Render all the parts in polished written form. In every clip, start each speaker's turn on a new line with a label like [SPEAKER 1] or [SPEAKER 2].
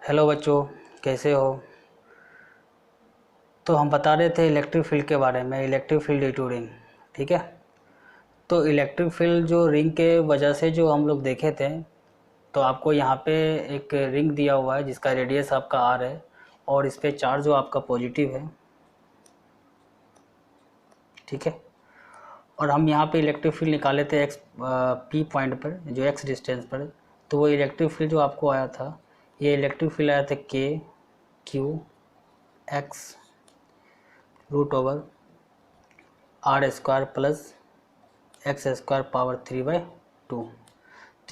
[SPEAKER 1] Hello बच्चों, कैसे हो। तो हम बता रहे थे इलेक्ट्रिक फील्ड के बारे में, electric field due to ring. ठीक है। तो इलेक्ट्रिक फील्ड जो रिंग के वजह से जो हम लोग देखे थे, तो आपको यहाँ पे एक रिंग दिया हुआ है जिसका रेडियस आपका आर है और इस पर चार्ज जो आपका पॉजिटिव है। ठीक है। और हम यहाँ पे इलेक्ट्रिक फील्ड निकाले थे एक्स पी पॉइंट पर, जो एक्स डिस्टेंस पर। तो वो इलेक्ट्रिक फील्ड जो आपको आया था, ये इलेक्ट्रिक फील्ड आया था के Q x root over are square plus x square power 3/2। तो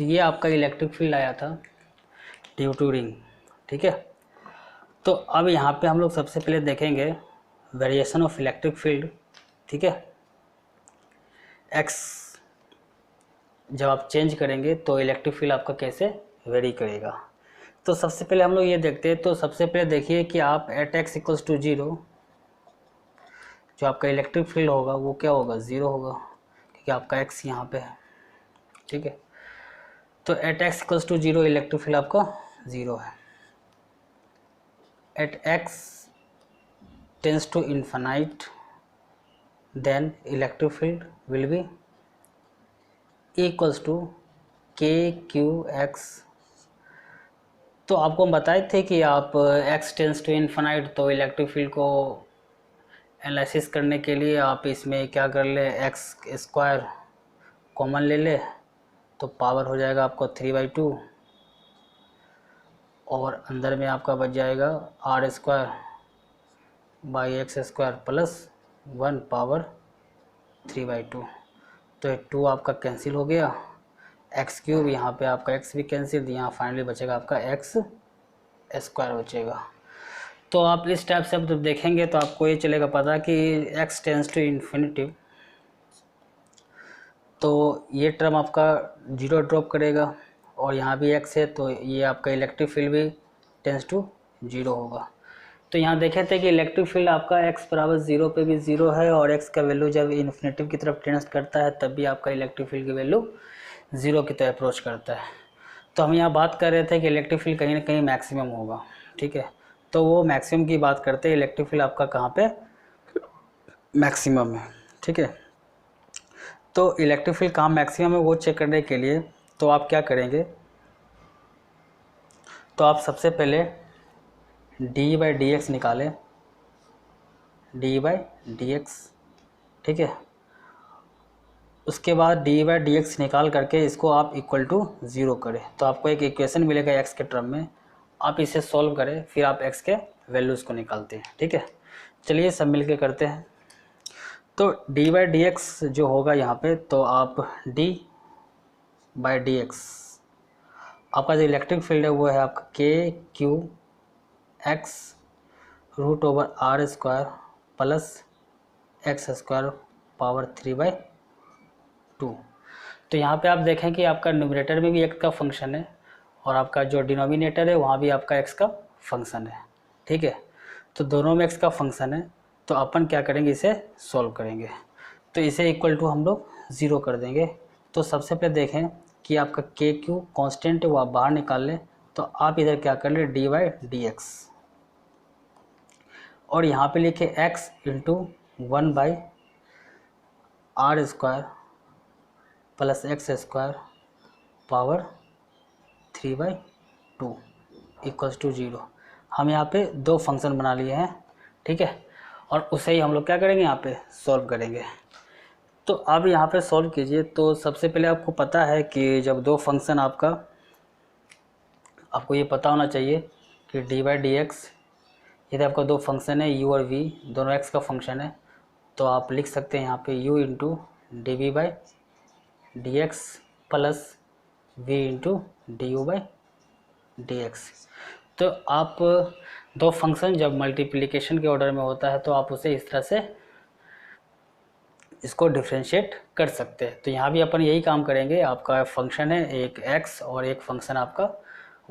[SPEAKER 1] ये आपका इलेक्ट्रिक फील्ड आया था ड्यू टू रिंग। ठीक है। तो अब यहाँ पे हम लोग सबसे पहले देखेंगे वेरिएशन ऑफ इलेक्ट्रिक फील्ड। ठीक है। एक्स जब आप चेंज करेंगे तो इलेक्ट्रिक फील्ड आपका कैसे वेरी करेगा। तो सबसे पहले हम लोग ये देखते हैं। तो सबसे पहले देखिए कि आप एट एक्स इक्वल्स टू 0 जो आपका इलेक्ट्रिक फील्ड होगा वो क्या होगा, 0 होगा, क्योंकि आपका एक्स यहाँ पे है। ठीक है। तो at x equals to 0 electric field आपका 0 है। At x tends to infinite then electric field will be equals to k Q x. तो आपको हम बताए थे कि आप एक्स टेंस टू इन्फिनाइट, तो इलेक्ट्रिक फील्ड को एनालिसिस करने के लिए आप इसमें क्या कर ले, एक्स स्क्वायर कॉमन ले ले तो पावर हो जाएगा आपको 3/2 और अंदर में आपका बच जाएगा r square by x square plus 1 power 3/2। तो ये 2 आपका कैंसिल हो गया, एक्स क्यूब, यहाँ पे आपका एक्स भी कैंसिल, यहाँ फाइनली बचेगा आपका एक्स स्क्वायर बचेगा। तो आप इस टाइप से जब देखेंगे तो आपको ये चलेगा पता कि एक्स टेंस टू इन्फिनिटी, तो ये टर्म आपका 0 ड्रॉप करेगा और यहाँ भी एक्स है तो ये आपका इलेक्ट्रिक फील्ड भी टेंस टू 0 होगा। तो यहाँ देखे थे कि इलेक्ट्रिक फील्ड आपका x बराबर 0 पे भी 0 है और x का वैल्यू जब इन्फिनेटिव की तरफ टेंस करता है तब भी आपका इलेक्ट्रिक फील्ड की वैल्यू 0 की तरफ अप्रोच करता है। तो हम यहाँ बात कर रहे थे कि इलेक्ट्रिक फील्ड कहीं ना कहीं मैक्सिमम होगा। ठीक है। तो वो मैक्सिमम की बात करते हैं, इलेक्ट्रिक फील्ड आपका कहाँ पे मैक्सिमम है। ठीक है। तो इलेक्ट्रिक फील्ड कहाँ मैक्सिमम है वो चेक करने के लिए तो आप क्या करेंगे, तो आप सबसे पहले d/dx निकालें, d/dx। ठीक है। उसके बाद d/dx निकाल करके इसको आप इक्वल टू 0 करें तो आपको एक इक्वेशन मिलेगा x के टर्म में। आप इसे सॉल्व करें, फिर आप x के वैल्यूज़ को निकालते हैं। ठीक है। चलिए सब मिलके करते हैं। तो d/dx जो होगा यहाँ पे, तो आप d/dx आपका जो इलेक्ट्रिक फील्ड है वो है आपका k Q x root over are square plus x square power 3/2। तो यहाँ पे आप देखें कि आपका न्यूमरेटर में भी एक्स का फंक्शन है और आपका जो डिनोमिनेटर है वहाँ भी आपका एक्स का फंक्शन है। ठीक है। तो दोनों में एक्स का फंक्शन है तो अपन क्या करेंगे, इसे सॉल्व करेंगे। तो इसे इक्वल टू हम लोग 0 कर देंगे। तो सबसे पहले देखें कि आपका के क्यू कॉन्स्टेंट है वो आप बाहर निकाल लें, तो आप इधर क्या कर ले d/dx और यहाँ पे लिखे x into 1/r square plus x square power 3/2 equals to 0। हम यहाँ पे दो फंक्शन बना लिए हैं। ठीक है। और उसे ही हम लोग क्या करेंगे, यहाँ पे सॉल्व करेंगे। तो अब यहाँ पे सॉल्व कीजिए। तो सबसे पहले आपको पता है कि जब दो फंक्शन आपको ये पता होना चाहिए कि d/dx, यदि आपका दो फंक्शन है u और v, दोनों x का फंक्शन है, तो आप लिख सकते हैं यहाँ पे u into dv/dx plus v into du/dx। तो आप दो फंक्शन जब मल्टीप्लिकेशन के ऑर्डर में होता है तो आप उसे इस तरह से इसको डिफ्रेंशिएट कर सकते हैं। तो यहाँ भी अपन यही काम करेंगे। आपका फंक्शन है एक x और एक फंक्शन आपका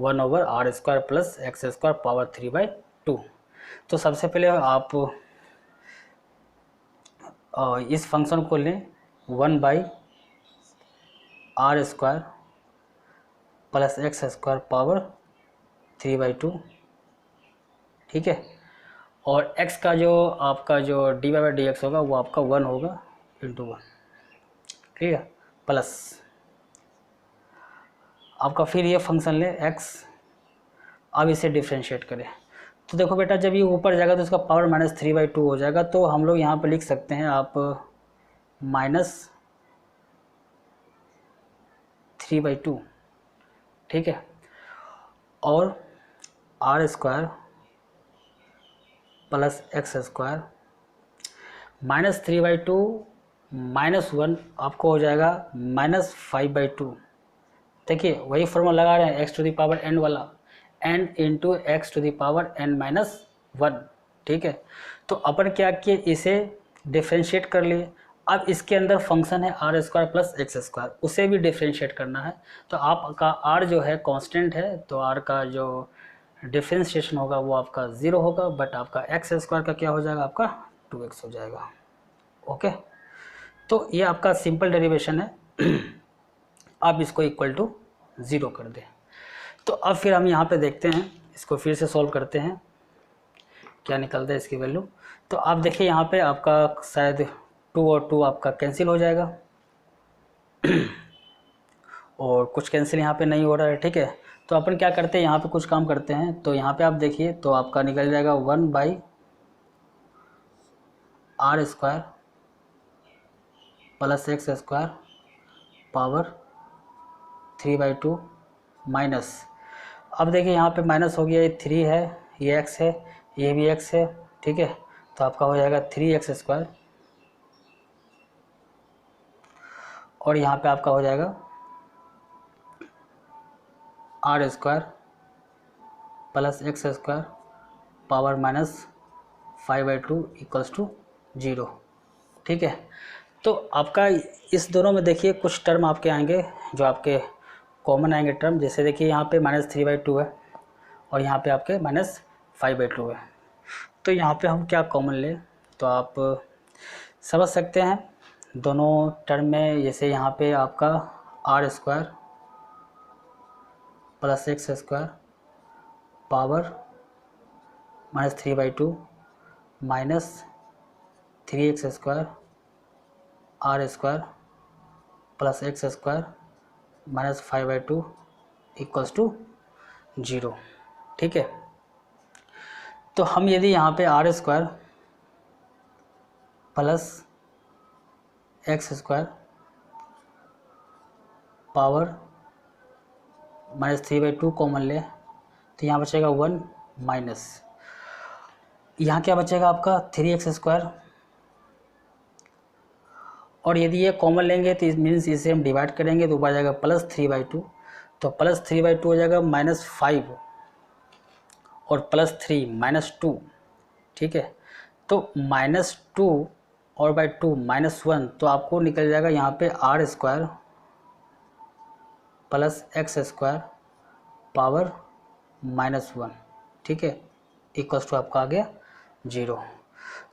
[SPEAKER 1] 1/r square plus x square power 3/2। तो सबसे पहले आप इस फंक्शन को लें 1/r square plus x square power 3/2, ठीक है। और x का जो आपका जो dy/dx होगा वो आपका 1 होगा इंटू 1, ठीक है, प्लस आपका फिर ये फंक्शन ले x। अब इसे डिफ्रेंशिएट करें तो देखो बेटा, जब ये ऊपर जाएगा तो इसका पावर -3/2 हो जाएगा। तो हम लोग यहाँ पर लिख सकते हैं आप -3/2, ठीक है। और r² प्लस x² -3/2 -1 आपको हो जाएगा -5/2। देखिए वही फॉर्मूला लगा रहे हैं, x⁴n वाला, n इंटू x⁴n-1, ठीक है। तो अपन क्या किए, इसे डिफ्रेंशिएट कर लिए। अब इसके अंदर फंक्शन है r² प्लस x², उसे भी डिफ्रेंशिएट करना है। तो आपका r जो है कांस्टेंट है, तो r का जो डिफ्रेंशिएशन होगा वो आपका 0 होगा, बट आपका x² का क्या हो जाएगा, आपका 2x हो जाएगा। ओके, तो ये आपका सिंपल डेरिवेशन है। आप इसको इक्वल टू 0 कर दें। तो अब फिर हम यहाँ पे देखते हैं, इसको फिर से सॉल्व करते हैं, क्या निकलता है इसकी वैल्यू। तो आप देखिए यहाँ पे आपका शायद 2 और 2 आपका कैंसिल हो जाएगा और कुछ कैंसिल यहाँ पे नहीं हो रहा है, ठीक है। तो अपन क्या करते हैं, यहाँ पे कुछ काम करते हैं। तो यहाँ पे आप देखिए तो आपका निकल जाएगा 1/r² plus x² power 3/2 minus, अब देखिए यहाँ पे माइनस हो गया, ये 3 है, ये x है, ये भी x है, ठीक है। तो आपका हो जाएगा 3x² और यहाँ पे आपका हो जाएगा r² plus x² power -5/2 equals to 0, ठीक है। तो आपका इस दोनों में देखिए कुछ टर्म आपके आएंगे जो आपके कॉमन आएंगे टर्म। जैसे देखिए यहाँ पे -3/2 है और यहाँ पे आपके -5/2 है। तो यहाँ पे हम क्या कॉमन लें, तो आप समझ सकते हैं दोनों टर्म में। जैसे यहाँ पे आपका r² plus x² power -3/2 minus 3x² r² plus x² -5/2 equals to 0, ठीक है। तो हम यदि यहाँ पे r² plus x² power -3/2 common ले तो यहाँ बचेगा 1 माइनस, यहाँ क्या बचेगा आपका 3x²। और यदि ये कॉमन लेंगे तो मीन्स इसे हम डिवाइड करेंगे तो ऊपर जाएगा +3/2। तो +3/2 हो जाएगा -5 और +3 -2, ठीक है। तो -2 और बाई 2 -1, तो आपको निकल जाएगा यहाँ पे r² प्लस x² पावर -1, ठीक है, इक्वल्स टू आपका आ गया 0।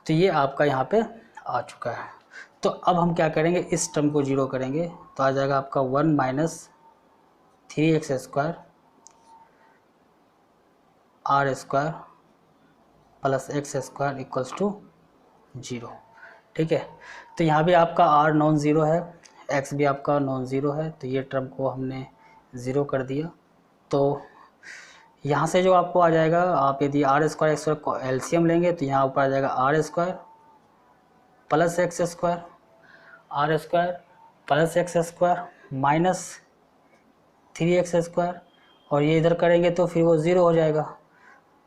[SPEAKER 1] तो ये आपका यहाँ पे आ चुका है। तो अब हम क्या करेंगे, इस टर्म को 0 करेंगे तो आ जाएगा आपका 1 minus 3x² r² plus x² equals to 0, ठीक है। तो यहाँ भी आपका r नॉन ज़ीरो है, x भी आपका नॉन ज़ीरो है, तो ये टर्म को हमने 0 कर दिया। तो यहाँ से जो आपको आ जाएगा, आप यदि r² x² को एलसीएम लेंगे तो यहाँ ऊपर आ जाएगा r² plus x² r² plus x² minus 3x² और ये इधर करेंगे तो फिर वो 0 हो जाएगा।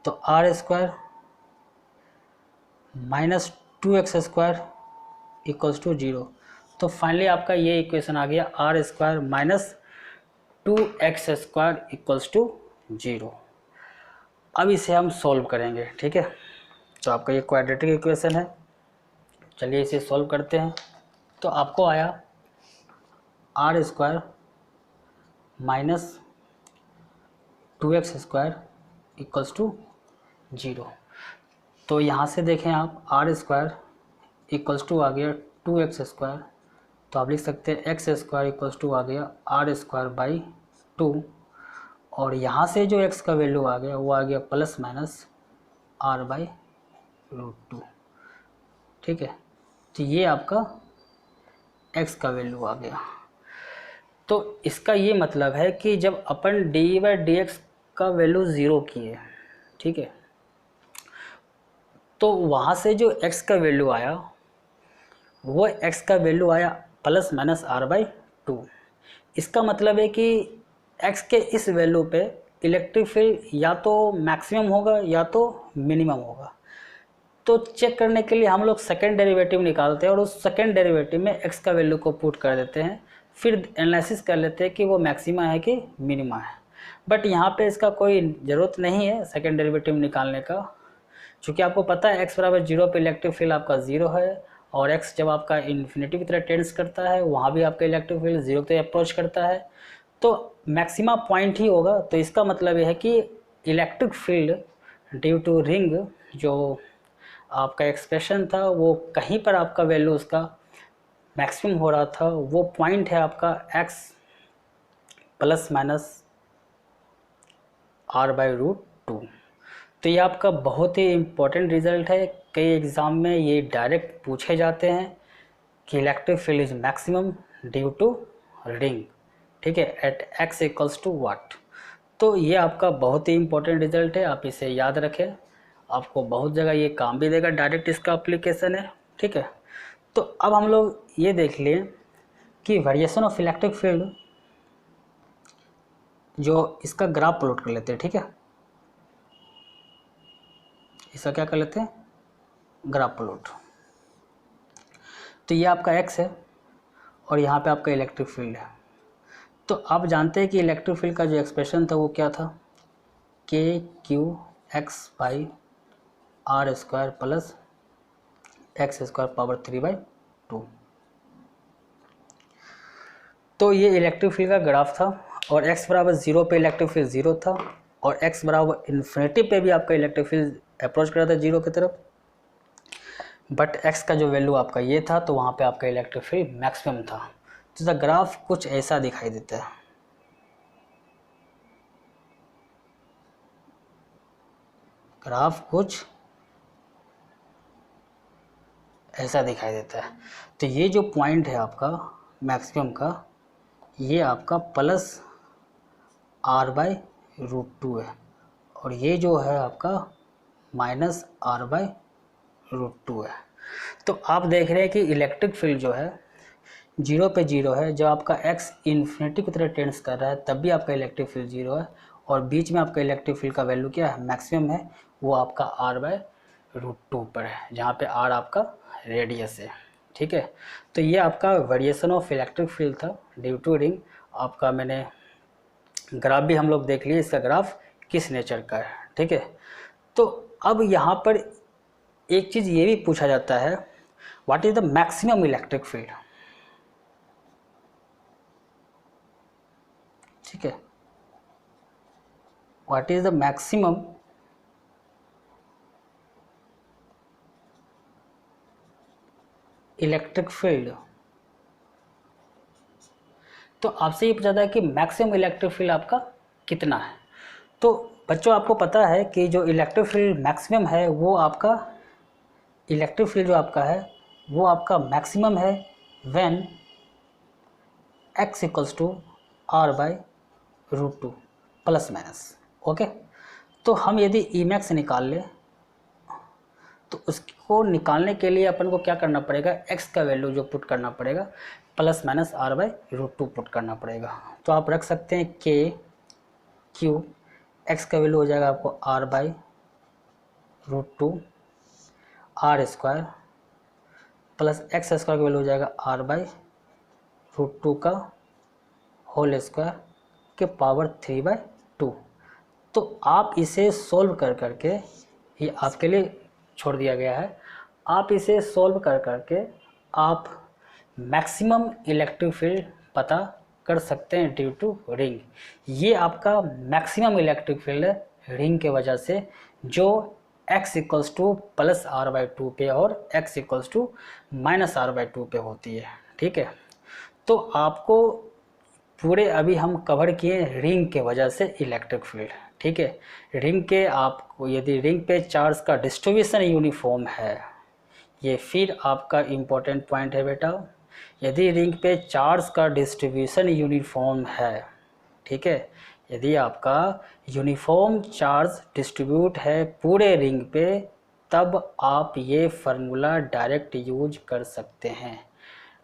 [SPEAKER 1] तो r² minus 2x² equals to 0। तो फाइनली आपका ये इक्वेशन आ गया r² minus 2x² equals to 0। अब इसे हम सॉल्व करेंगे, ठीक है। तो आपका ये क्वाड्रेटिक इक्वेशन है, चलिए इसे सॉल्व करते हैं। तो आपको आया r² minus 2x² equals to 0। तो यहाँ से देखें आप r² इक्वल्स टू आ गया 2x², तो आप लिख सकते हैं x² इक्वल्स टू आ गया r² बाई 2 और यहाँ से जो x का वैल्यू आ गया वो आ गया प्लस माइनस r/√2। ठीक है, तो ये आपका x का वैल्यू आ गया। तो इसका ये मतलब है कि जब अपन dy/dx का वैल्यू 0 किए, ठीक है, तो वहाँ से जो x का वैल्यू आया वो x का वैल्यू आया प्लस माइनस r/2। इसका मतलब है कि x के इस वैल्यू पे इलेक्ट्रिक फील्ड या तो मैक्सिमम होगा या तो मिनिमम होगा। तो चेक करने के लिए हम लोग सेकेंड डेरिवेटिव निकालते हैं और उस सेकेंड डेरिवेटिव में x का वैल्यू को पुट कर देते हैं, फिर एनालिसिस कर लेते हैं कि वो मैक्सिमा है कि मिनिमा है। बट यहाँ पे इसका कोई ज़रूरत नहीं है सेकेंड डेरिवेटिव निकालने का, क्योंकि आपको पता है x बराबर 0 पे इलेक्ट्रिक फील्ड आपका 0 है और x जब आपका इन्फिनिटी की तरह टेंड्स करता है वहाँ भी आपका इलेक्ट्रिक फील्ड 0 की तरह अप्रोच करता है, तो मैक्सिमा पॉइंट ही होगा। तो इसका मतलब यह है कि electric field due to ring जो आपका एक्सप्रेशन था वो कहीं पर आपका वैल्यू उसका मैक्सिमम हो रहा था, वो पॉइंट है आपका x प्लस माइनस r/√2। तो ये आपका बहुत ही इम्पोर्टेंट रिजल्ट है। कई एग्ज़ाम में ये डायरेक्ट पूछे जाते हैं कि electric field is maximum due to ring, ठीक है, at x equals to what. तो ये आपका बहुत ही इम्पोर्टेंट रिजल्ट है, आप इसे याद रखें, आपको बहुत जगह ये काम भी देगा, डायरेक्ट इसका एप्लीकेशन है। ठीक है, तो अब हम लोग ये देख लें कि वेरिएशन ऑफ इलेक्ट्रिक फील्ड जो इसका ग्राफ प्लॉट कर लेते हैं। ठीक है, इसका क्या कर लेते हैं, ग्राफ प्लॉट। तो ये आपका x है और यहाँ पे आपका इलेक्ट्रिक फील्ड है। तो आप जानते हैं कि इलेक्ट्रिक फील्ड का जो एक्सप्रेशन था वो क्या था, kq(x/r² प्लस x² पावर 3/2। तो ये इलेक्ट्रिक फील्ड का ग्राफ था और x बराबर 0 पे इलेक्ट्रिक फील्ड 0 था और x बराबर इन्फिनिटी पे भी आपका इलेक्ट्रिक फील्ड अप्रोच कर रहा था 0 की तरफ। बट x का जो वैल्यू आपका ये था तो वहाँ पे आपका इलेक्ट्रिक फील्ड मैक्सिमम था। तो द ग्राफ कुछ ऐसा दिखाई देता है, ग्राफ कुछ ऐसा दिखाई देता है। तो ये जो पॉइंट है आपका मैक्सिमम का, ये आपका प्लस r/√2 है और ये जो है आपका माइनस r/√2 है। तो आप देख रहे हैं कि इलेक्ट्रिक फील्ड जो है 0 पे 0 है, जब आपका x इन्फिनिटी की तरह टेंड्स कर रहा है तब भी आपका इलेक्ट्रिक फील्ड 0 है और बीच में आपका इलेक्ट्रिक फील्ड का वैल्यू क्या है, मैक्सिमम है, वो आपका r/√2 पर है, जहाँ पे r आपका रेडियस है। ठीक है, तो ये आपका वेरिएशन ऑफ इलेक्ट्रिक फील्ड था ड्यू टू रिंग। आपका मैंने ग्राफ भी हम लोग देख लिए, इसका ग्राफ किस नेचर का है। ठीक है, तो अब यहाँ पर एक चीज़ ये भी पूछा जाता है, what is the maximum electric field. ठीक है, what is the maximum electric field. तो आपसे ये पूछा था कि मैक्सिमम इलेक्ट्रिक फील्ड आपका कितना है। तो बच्चों आपको पता है कि जो इलेक्ट्रिक फील्ड मैक्सिमम है वो आपका इलेक्ट्रिक फील्ड जो आपका है वो आपका मैक्सिमम है when x equals to r/√2 plus minus. Okay, तो हम यदि Emax निकाल लें तो उसको निकालने के लिए अपन को क्या करना पड़ेगा, x का वैल्यू जो पुट करना पड़ेगा प्लस माइनस r/√2 पुट करना पड़ेगा। तो आप रख सकते हैं kq, x का वैल्यू हो जाएगा आपको r/√2 r² प्लस x² का वैल्यू हो जाएगा r/√2 का होल स्क्वायर के पावर 3/2। तो आप इसे सोल्व कर करके, ये आपके लिए छोड़ दिया गया है, आप इसे सोल्व कर करके आप मैक्सिमम इलेक्ट्रिक फील्ड पता कर सकते हैं ड्यू टू रिंग। ये आपका मैक्सिमम इलेक्ट्रिक फील्ड है रिंग के वजह से, जो x equals two plus r/2 पे और x equals to minus r/2 पे होती है। ठीक है, तो आपको पूरे अभी हम कवर किए रिंग के वजह से इलेक्ट्रिक फील्ड, ठीक है। रिंग के आपको यदि रिंग पे चार्ज का डिस्ट्रीब्यूशन यूनिफॉर्म है, ये फिर आपका इम्पोर्टेंट पॉइंट है बेटा, यदि रिंग पे चार्ज का डिस्ट्रीब्यूशन यूनिफॉर्म है, ठीक है, यदि आपका यूनिफॉर्म चार्ज डिस्ट्रीब्यूट है पूरे रिंग पे, तब आप ये फार्मूला डायरेक्ट यूज कर सकते हैं।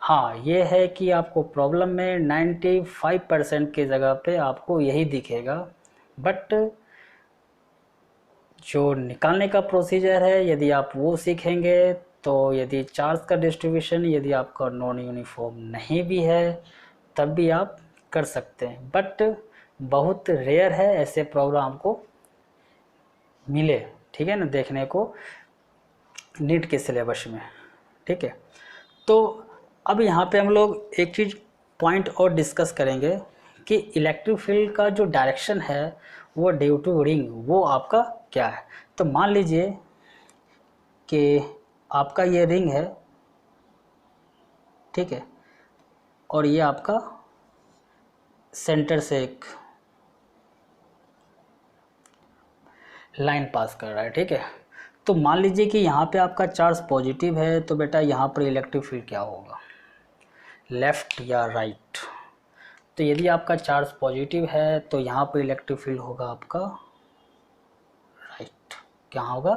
[SPEAKER 1] हाँ, ये है कि आपको प्रॉब्लम में 95% की जगह पे आपको यही दिखेगा, बट जो निकालने का प्रोसीजर है यदि आप वो सीखेंगे तो यदि चार्ज का डिस्ट्रीब्यूशन यदि आपका नॉन यूनिफॉर्म नहीं भी है तब भी आप कर सकते हैं, बट बहुत रेयर है ऐसे प्रॉब्लम आपको मिले, ठीक है ना, देखने को नीट के सिलेबस में, ठीक है। तो अब यहाँ पे हम लोग एक चीज़ पॉइंट और डिस्कस करेंगे कि इलेक्ट्रिक फील्ड का जो डायरेक्शन है वो ड्यू टू रिंग वो आपका क्या है। तो मान लीजिए कि आपका ये रिंग है, ठीक है, और ये आपका सेंटर से एक लाइन पास कर रहा है, ठीक है। तो मान लीजिए कि यहाँ पे आपका चार्ज पॉजिटिव है, तो बेटा यहाँ पर इलेक्ट्रिक फील्ड क्या होगा, लेफ़्ट या राइट। तो यदि आपका चार्ज पॉजिटिव है तो यहाँ पर इलेक्ट्रिक फील्ड होगा आपका राइट। क्या होगा,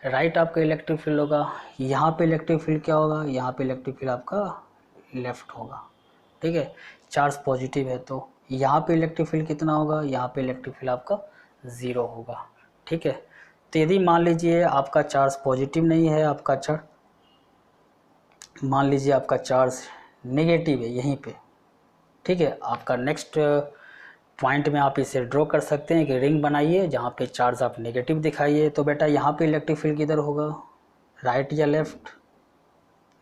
[SPEAKER 1] राइट आपका इलेक्ट्रिक फील्ड होगा। यहाँ पे इलेक्ट्रिक फील्ड क्या होगा, यहाँ पे इलेक्ट्रिक फील्ड आपका लेफ़्ट होगा, ठीक है। चार्ज पॉजिटिव है तो यहाँ पे इलेक्ट्रिक फील्ड कितना होगा, यहाँ पे इलेक्ट्रिक फील्ड आपका 0 होगा, ठीक है। तो यदि मान लीजिए आपका चार्ज पॉजिटिव नहीं है, आपका चार्ज मान लीजिए आपका चार्ज नेगेटिव है यहीं पे, ठीक है। आपका नेक्स्ट पॉइंट में आप इसे ड्रॉ कर सकते हैं कि रिंग बनाइए जहाँ पे चार्ज आप नेगेटिव दिखाइए। तो बेटा यहाँ पे इलेक्ट्रिक फील्ड किधर होगा, राइट या लेफ़्ट,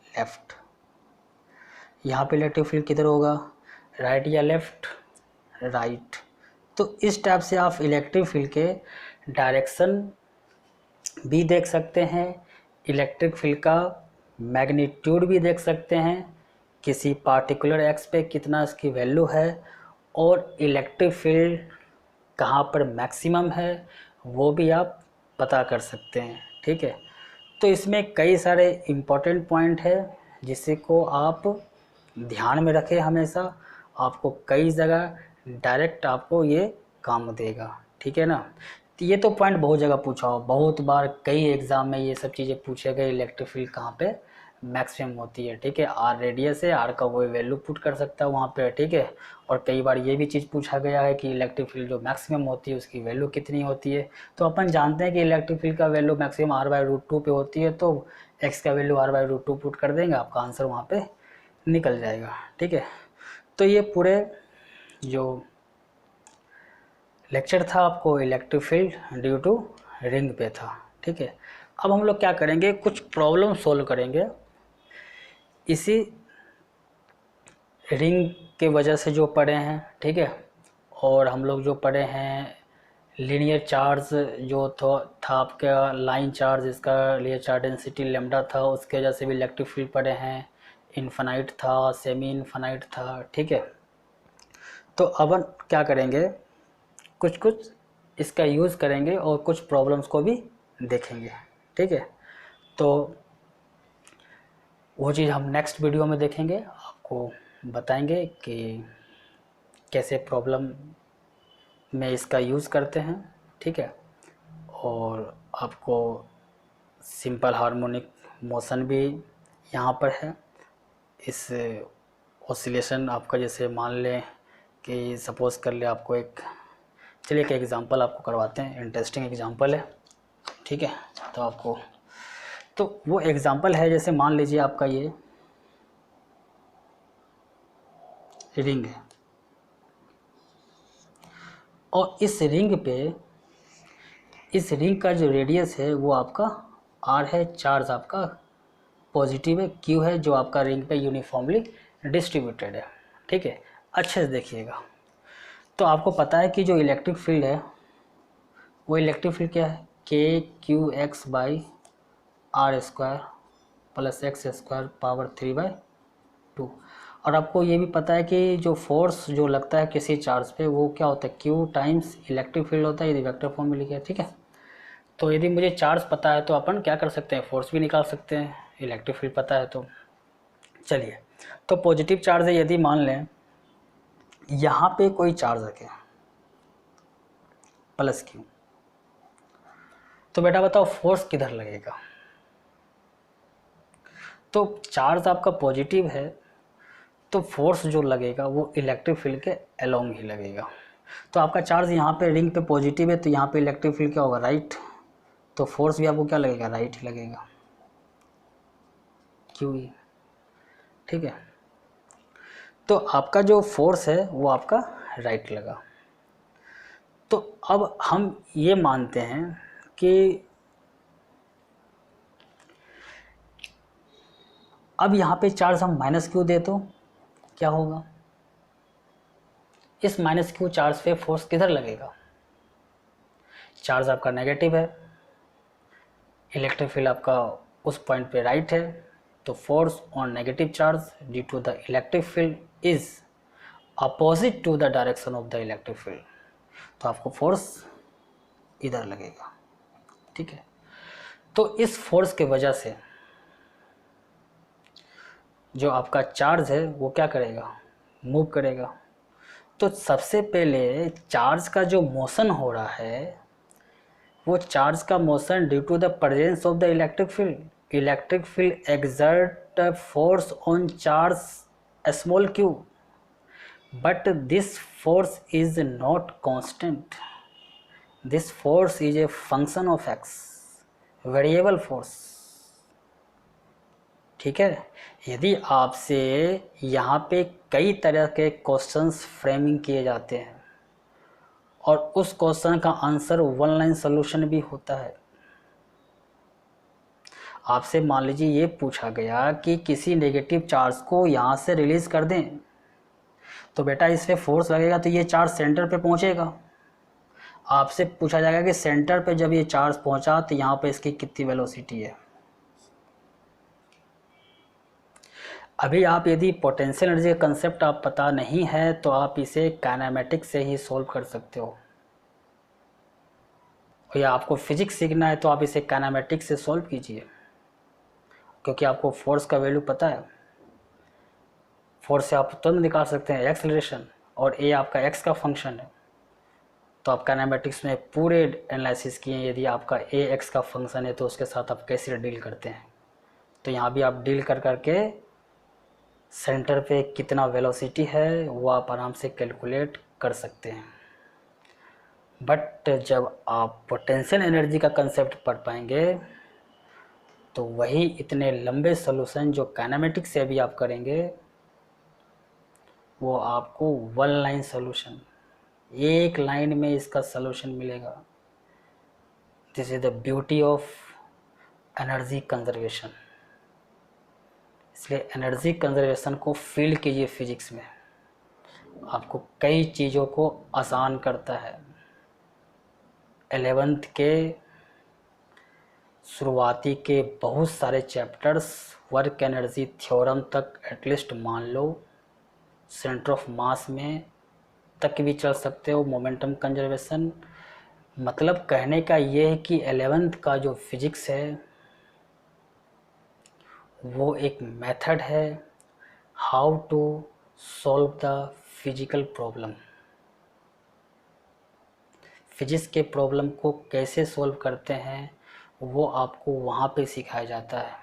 [SPEAKER 1] लेफ़्ट। यहाँ पे इलेक्ट्रिक फील्ड किधर होगा, राइट या लेफ़्ट, राइट। तो इस टाइप से आप इलेक्ट्रिक फील्ड के डायरेक्शन भी देख सकते हैं, इलेक्ट्रिक फील्ड का मैग्नीट्यूड भी देख सकते हैं, किसी पार्टिकुलर एक्स पे कितना इसकी वैल्यू है, और इलेक्ट्रिक फील्ड कहाँ पर मैक्सिमम है वो भी आप पता कर सकते हैं, ठीक है। तो इसमें कई सारे इम्पोर्टेंट पॉइंट है जिसे को आप ध्यान में रखें हमेशा, आपको कई जगह डायरेक्ट आपको ये काम देगा, ठीक है ना। तो ये तो पॉइंट बहुत जगह पूछा हो, बहुत बार कई एग्ज़ाम में ये सब चीज़ें पूछे गए, इलेक्ट्रिक फील्ड कहाँ पे मैक्सिमम होती है, ठीक है। आर रेडियस है, आर का वही वैल्यू पुट कर सकता है वहाँ पे, ठीक है। और कई बार ये भी चीज़ पूछा गया है कि इलेक्ट्रिक फील्ड जो मैक्सिमम होती है उसकी वैल्यू कितनी होती है। तो अपन जानते हैं कि इलेक्ट्रिक फील्ड का वैल्यू मैक्सिमम r/√2 पे होती है, तो x का वैल्यू r/√2 पुट कर देंगे, आपका आंसर वहाँ पे निकल जाएगा, ठीक है। तो ये पूरे जो लेक्चर था आपको electric field due to ring पे था, ठीक है। अब हम लोग क्या करेंगे, कुछ प्रॉब्लम सोल्व करेंगे इसी रिंग के वजह से जो पढ़े हैं, ठीक है। और हम लोग जो पढ़े हैं लीनियर चार्ज जो था आपका लाइन चार्ज, इसका लिए चार्ज डेंसिटी लैम्डा था, उसके वजह से भी इलेक्ट्रिक फील्ड पढ़े हैं, इन्फिनाइट था, सेमी इन्फिनाइट था, ठीक है। तो अब क्या करेंगे, कुछ कुछ इसका यूज़ करेंगे और कुछ प्रॉब्लम्स को भी देखेंगे, ठीक है। तो वो चीज़ हम नेक्स्ट वीडियो में देखेंगे, आपको बताएंगे कि कैसे प्रॉब्लम में इसका यूज़ करते हैं, ठीक है। और आपको सिंपल हार्मोनिक मोशन भी यहाँ पर है। इस ऑसिलेशन आपका जैसे मान लें कि सपोज़ कर ले आपको एक, चलिए एक एग्ज़ाम्पल आपको करवाते हैं, इंटरेस्टिंग एग्ज़ाम्पल है, ठीक है। तो आपको तो वो एग्ज़ाम्पल है, जैसे मान लीजिए आपका ये रिंग है और इस रिंग पे, इस रिंग का जो रेडियस है वो आपका r है, चार्ज आपका पॉजिटिव है, q है जो आपका रिंग पे यूनिफॉर्मली डिस्ट्रीब्यूटेड है, ठीक है। अच्छे से देखिएगा। तो आपको पता है कि जो इलेक्ट्रिक फील्ड है वो इलेक्ट्रिक फील्ड क्या है, kqx/r² + x² ⁻³ और आपको ये भी पता है कि जो फोर्स जो लगता है किसी चार्ज पे वो क्या होता है, क्यू टाइम्स इलेक्ट्रिक फील्ड होता है, यदि वेक्टर फॉर्म में लिखा है, ठीक है। तो यदि मुझे चार्ज पता है तो अपन क्या कर सकते हैं, फोर्स भी निकाल सकते हैं, इलेक्ट्रिक फील्ड पता है तो। चलिए, तो पॉजिटिव चार्ज है, यदि मान लें यहाँ पे कोई चार्ज रखे प्लस क्यू, तो बेटा बताओ फोर्स किधर लगेगा। तो चार्ज आपका पॉजिटिव है तो फोर्स जो लगेगा वो इलेक्ट्रिक फील्ड के अलोंग ही लगेगा। तो आपका चार्ज यहाँ पे रिंग पे पॉजिटिव है तो यहाँ पे इलेक्ट्रिक फील्ड क्या होगा, राइट। तो फोर्स भी आपको क्या लगेगा, राइट ही लगेगा, क्यू ही, ठीक है। तो आपका जो फोर्स है वो आपका राइट लगा। तो अब हम ये मानते हैं कि अब यहाँ पे चार्ज हम माइनस क्यू दे तो क्या होगा, इस माइनस क्यू चार्ज पे फोर्स किधर लगेगा, चार्ज आपका नेगेटिव है, इलेक्ट्रिक फील्ड आपका उस पॉइंट पे राइट है, तो force on negative charge due to the electric field is opposite to the direction of the electric field, तो आपको फोर्स इधर लगेगा, ठीक है। तो इस फोर्स के वजह से जो आपका चार्ज है वो क्या करेगा, मूव करेगा। तो सबसे पहले चार्ज का जो मोशन हो रहा है वो चार्ज का motion due to the presence of the electric field exert force on charge small q, but this force is not constant, this force is a function of x, variable force, ठीक है। यदि आपसे यहाँ पे कई तरह के क्वेश्चंस फ्रेमिंग किए जाते हैं और उस क्वेश्चन का आंसर वन लाइन सॉल्यूशन भी होता है, आपसे मान लीजिए ये पूछा गया कि किसी नेगेटिव चार्ज को यहाँ से रिलीज कर दें तो बेटा इस पे फोर्स लगेगा तो ये चार्ज सेंटर पे पहुँचेगा। आपसे पूछा जाएगा कि सेंटर पे जब ये चार्ज पहुँचा तो यहाँ पे इसकी कितनी वेलोसिटी है। अभी आप यदि पोटेंशियल एनर्जी का कंसेप्ट आप पता नहीं है तो आप इसे काइनेमेटिक्स से ही सॉल्व कर सकते हो, या आपको फिजिक्स सीखना है तो आप इसे काइनेमेटिक्स से सॉल्व कीजिए, क्योंकि आपको फोर्स का वैल्यू पता है। फोर्स से आप तुरंत निकाल सकते हैं एक्सेलरेशन, और ए आपका एक्स का फंक्शन है। तो आप काइनेमेटिक्स में पूरे एनालिसिस किए, यदि आपका ए एक्स का फंक्शन है तो उसके साथ आप कैसे डील करते हैं। तो यहाँ भी आप डील कर करके सेंटर पे कितना वेलोसिटी है वो आप आराम से कैलकुलेट कर सकते हैं। बट जब आप पोटेंशियल एनर्जी का कंसेप्ट पढ़ पाएंगे तो वही इतने लंबे सॉल्यूशन जो काइनेमेटिक्स से भी आप करेंगे वो आपको वन लाइन सॉल्यूशन, एक लाइन में इसका सॉल्यूशन मिलेगा। This is the beauty of energy conservation. इसलिए एनर्जी कंजर्वेशन को फील कीजिए फिजिक्स में, आपको कई चीज़ों को आसान करता है। 11th के शुरुआती के बहुत सारे चैप्टर्स वर्क एनर्जी थ्योरम तक एटलीस्ट मान लो, सेंटर ऑफ मास में तक भी चल सकते हो, मोमेंटम कंजर्वेशन। मतलब कहने का ये है कि 11th का जो फिजिक्स है वो एक मेथड है how to solve the physical problem. Physics के प्रॉब्लम को कैसे सॉल्व करते हैं वो आपको वहाँ पे सिखाया जाता है,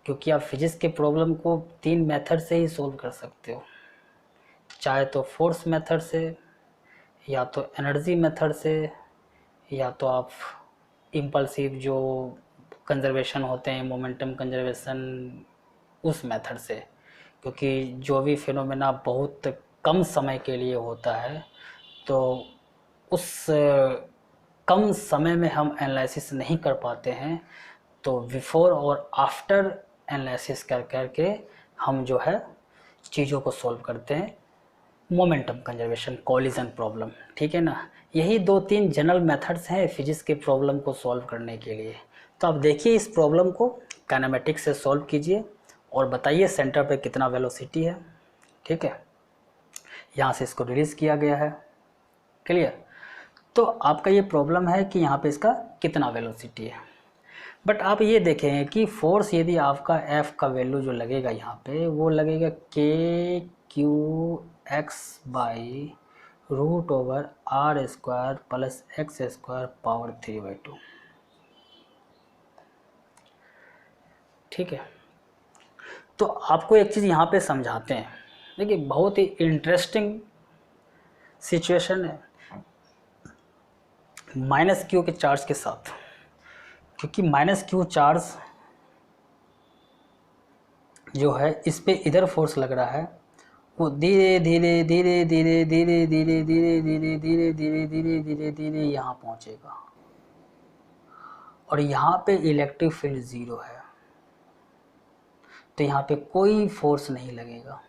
[SPEAKER 1] क्योंकि आप फिजिक्स के प्रॉब्लम को 3 मेथड से ही सॉल्व कर सकते हो, चाहे तो फोर्स मेथड से, या तो एनर्जी मेथड से, या तो आप इम्पल्सिव जो कंजर्वेशन होते हैं, मोमेंटम कंजर्वेशन, उस मेथड से। क्योंकि जो भी फिनोमेना बहुत कम समय के लिए होता है तो उस कम समय में हम एनालिसिस नहीं कर पाते हैं, तो बिफोर और आफ्टर एनालिसिस कर करके हम जो है चीज़ों को सॉल्व करते हैं। मोमेंटम कंजर्वेशन, कॉलिजन प्रॉब्लम, ठीक है ना। यही 2-3 जनरल मेथड्स हैं फिजिक्स के प्रॉब्लम को सॉल्व करने के लिए। तो आप देखिए इस प्रॉब्लम को काइनेमेटिक्स से सॉल्व कीजिए और बताइए सेंटर पे कितना वेलोसिटी है। ठीक है, यहाँ से इसको रिलीज किया गया है। क्लियर। तो आपका ये प्रॉब्लम है कि यहाँ पे इसका कितना वेलोसिटी है। बट आप ये देखें कि फोर्स यदि आपका F का वैल्यू जो लगेगा यहाँ पे वो लगेगा KQX by √R² plus x² power 3/2। ठीक है, तो आपको एक चीज़ यहाँ पे समझाते हैं। देखिए बहुत ही इंटरेस्टिंग सिचुएशन है -Q के चार्ज के साथ, क्योंकि -Q चार्ज जो है इस पे इधर फोर्स लग रहा है, वो धीरे धीरे धीरे धीरे धीरे धीरे धीरे धीरे धीरे धीरे धीरे धीरे धीरे यहाँ पहुँचेगा, और यहाँ पे इलेक्ट्रिक फील्ड 0 है, तो यहाँ पे कोई फोर्स नहीं लगेगा।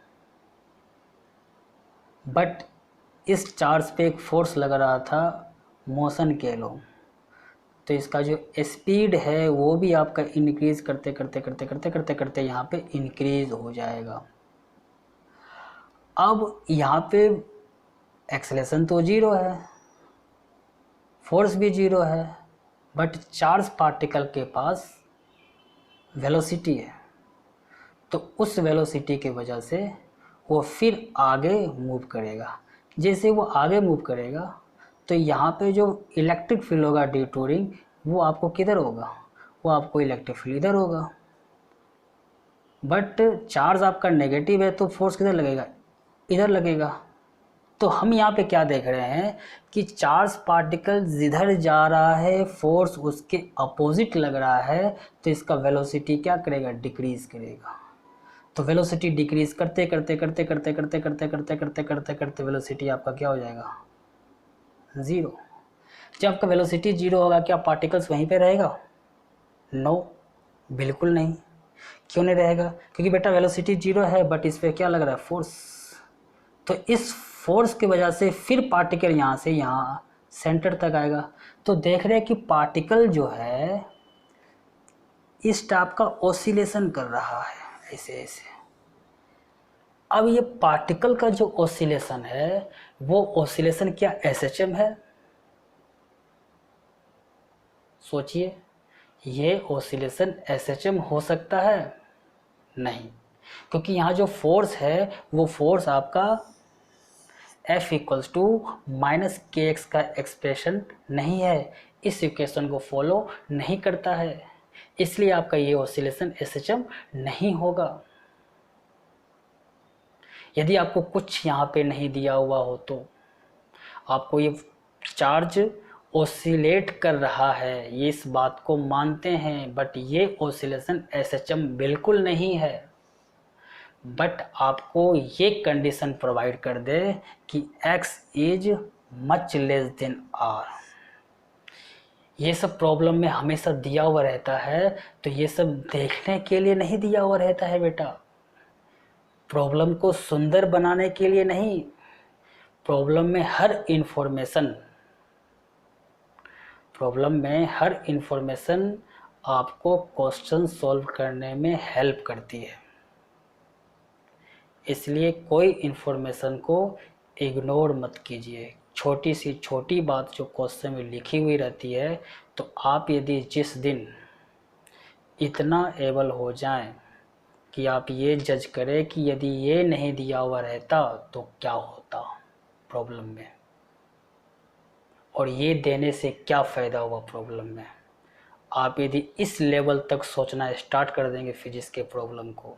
[SPEAKER 1] बट इस चार्ज पे एक फोर्स लग रहा था, मोशन कह लो, तो इसका जो स्पीड है वो भी आपका इंक्रीज करते करते करते करते करते करते यहाँ पे इंक्रीज हो जाएगा। अब यहाँ पे एक्सेलेरेशन तो 0 है, फोर्स भी 0 है, बट चार्ज पार्टिकल के पास वेलोसिटी है, तो उस वेलोसिटी की वजह से वो फिर आगे मूव करेगा। जैसे वो आगे मूव करेगा तो यहाँ पे जो इलेक्ट्रिक फील्ड होगा डिटूरिंग, वो आपको किधर होगा, वो आपको इलेक्ट्रिक फील्ड इधर होगा। बट चार्ज आपका नेगेटिव है तो फोर्स किधर लगेगा, इधर लगेगा। तो हम यहाँ पे क्या देख रहे हैं कि चार्ज पार्टिकल जिधर जा रहा है फोर्स उसके अपोजिट लग रहा है, तो इसका वेलोसिटी क्या करेगा, डिक्रीज करेगा। तो वेलोसिटी डिक्रीज करते करते करते करते करते करते करते करते करते करते वेलोसिटी आपका क्या हो जाएगा, 0। जब आपका वेलोसिटी 0 होगा क्या पार्टिकल्स वहीं पे रहेगा, नो, बिल्कुल नहीं। क्यों नहीं रहेगा, क्योंकि बेटा वेलोसिटी 0 है बट इस पर क्या लग रहा है, फोर्स। तो इस फोर्स की वजह से फिर पार्टिकल यहाँ से यहाँ सेंटर तक आएगा। तो देख रहे हैं कि पार्टिकल जो है इस टाइप का ऑसिलेशन कर रहा है, ऐसे ऐसे। अब ये पार्टिकल का जो ऑसिलेशन है वो ऑसिलेशन क्या SHM है, सोचिए, ये ऑसिलेशन SHM हो सकता है, नहीं, क्योंकि यहाँ जो फोर्स है वो फोर्स आपका F इक्वल्स टू -kx का एक्सप्रेशन नहीं है, इस इक्वेशन को फॉलो नहीं करता है, इसलिए आपका ये ऑसिलेशन SHM नहीं होगा। यदि आपको कुछ यहाँ पे नहीं दिया हुआ हो तो आपको ये चार्ज ऑसिलेट कर रहा है, ये इस बात को मानते हैं, बट ये ऑसिलेशन SHM बिल्कुल नहीं है। बट आपको ये कंडीशन प्रोवाइड कर दे कि x is much less than r। ये सब प्रॉब्लम में हमेशा दिया हुआ रहता है, तो ये सब देखने के लिए नहीं दिया हुआ रहता है बेटा, प्रॉब्लम को सुंदर बनाने के लिए नहीं। प्रॉब्लम में हर इंफॉर्मेशन आपको क्वेश्चन सॉल्व करने में हेल्प करती है, इसलिए कोई इन्फॉर्मेशन को इग्नोर मत कीजिए। छोटी सी छोटी बात जो क्वेश्चन में लिखी हुई रहती है, तो आप यदि जिस दिन इतना एबल हो जाएं कि आप ये जज करें कि यदि ये नहीं दिया हुआ रहता तो क्या होता प्रॉब्लम में, और ये देने से क्या फ़ायदा हुआ प्रॉब्लम में, आप यदि इस लेवल तक सोचना स्टार्ट कर देंगे फिजिक्स के प्रॉब्लम को,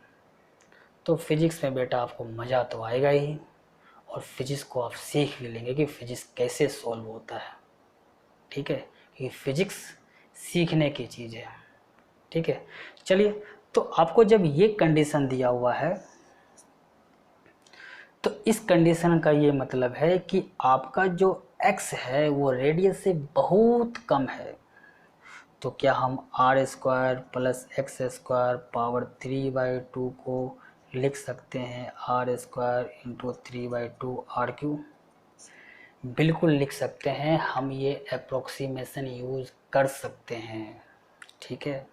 [SPEAKER 1] तो फिजिक्स में बेटा आपको मज़ा तो आएगा ही, और फिजिक्स को आप सीख भी लेंगे कि फिजिक्स कैसे सॉल्व होता है। ठीक है, कि फिजिक्स सीखने की चीज़ है। ठीक है, चलिए, तो आपको जब ये कंडीशन दिया हुआ है तो इस कंडीशन का ये मतलब है कि आपका जो x है वो रेडियस से बहुत कम है। तो क्या हम r² प्लस x² पावर 3/2 को लिख सकते हैं r² इंटू 3/2 r3? बिल्कुल लिख सकते हैं, हम ये अप्रोक्सीमेशन यूज़ कर सकते हैं। ठीक है,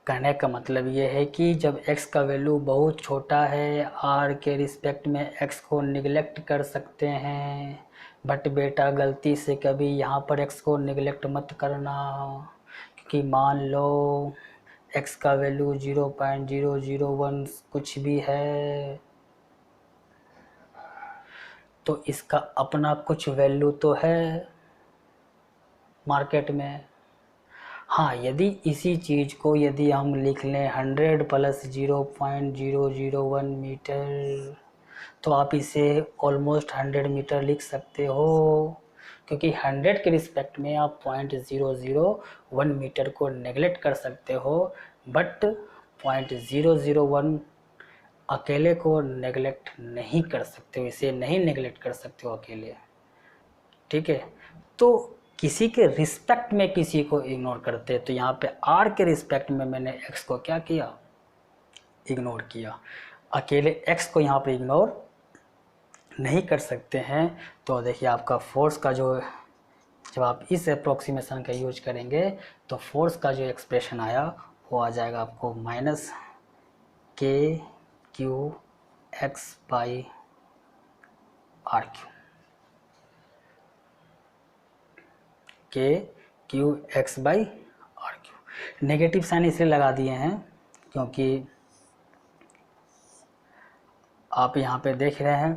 [SPEAKER 1] कहने का मतलब ये है कि जब x का वैल्यू बहुत छोटा है, r के रिस्पेक्ट में x को निगलेक्ट कर सकते हैं, बट बेटा गलती से कभी यहाँ पर x को निगलेक्ट मत करना, क्योंकि मान लो x का वैल्यू 0.001 कुछ भी है, तो इसका अपना कुछ वैल्यू तो है मार्केट में। हाँ, यदि इसी चीज़ को यदि हम लिख लें 100 प्लस 0.001 मीटर, तो आप इसे ऑलमोस्ट 100 मीटर लिख सकते हो, क्योंकि 100 के रिस्पेक्ट में आप 0.001 मीटर को नेगलेक्ट कर सकते हो, बट 0.001 अकेले को नेगलेक्ट नहीं कर सकते हो, इसे नहीं नेगलेक्ट कर सकते हो अकेले। ठीक है, तो किसी के रिस्पेक्ट में किसी को इग्नोर करते, तो यहाँ पे आर के रिस्पेक्ट में मैंने एक्स को क्या किया, इग्नोर किया। अकेले एक्स को यहाँ पे इग्नोर नहीं कर सकते हैं। तो देखिए आपका फोर्स का जो, जब आप इस अप्रोक्सीमेशन का यूज करेंगे तो फोर्स का जो एक्सप्रेशन आया वो आ जाएगा आपको minus K Q X by R Q, K Q X by R Q. Negative sign इसलिए लगा दिए हैं क्योंकि आप यहाँ पे देख रहे हैं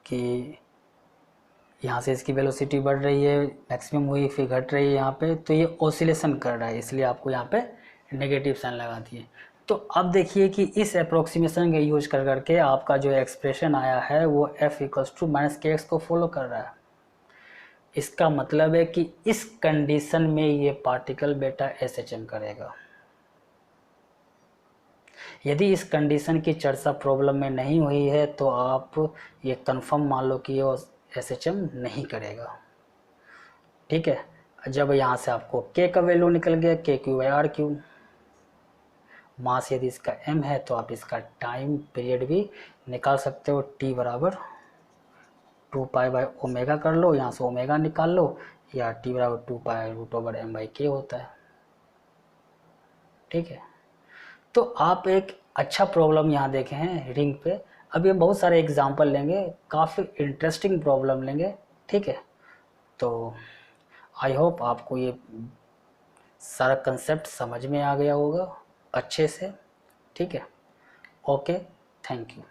[SPEAKER 1] कि यहाँ से इसकी वेलोसिटी बढ़ रही है, मैक्सिमम हुई फिर घट रही है यहाँ पे, तो ये ऑसिलेशन कर रहा है, इसलिए आपको यहाँ पे नेगेटिव साइन लगा दिए। तो अब देखिए कि इस अप्रोक्सीमेशन का यूज कर करके आपका जो एक्सप्रेशन आया है वो f इक्वल्स टू माइनस के एक्स को फॉलो कर रहा है। इसका मतलब है कि इस कंडीशन में ये पार्टिकल बेटा SHM करेगा। यदि इस कंडीशन की चर्चा प्रॉब्लम में नहीं हुई है तो आप ये कंफर्म मान लो कि वो SHM नहीं करेगा। ठीक है, जब यहाँ से आपको k का वैल्यू निकल गया, के क्यू बाई आर क्यू, मास यदि इसका m है तो आप इसका टाइम पीरियड भी निकाल सकते हो, t बराबर 2 पाई बाई ओमेगा कर लो, यहाँ से ओमेगा निकाल लो, या t बराबर 2 pi root over m by k होता है। ठीक है, तो आप एक अच्छा प्रॉब्लम यहाँ देखे हैं रिंग पे। अभी हम बहुत सारे एग्जाम्पल लेंगे, काफ़ी इंटरेस्टिंग प्रॉब्लम लेंगे। ठीक है, तो आई होप आपको ये सारा कंसेप्ट समझ में आ गया होगा अच्छे से। ठीक है, ओके, थैंक यू।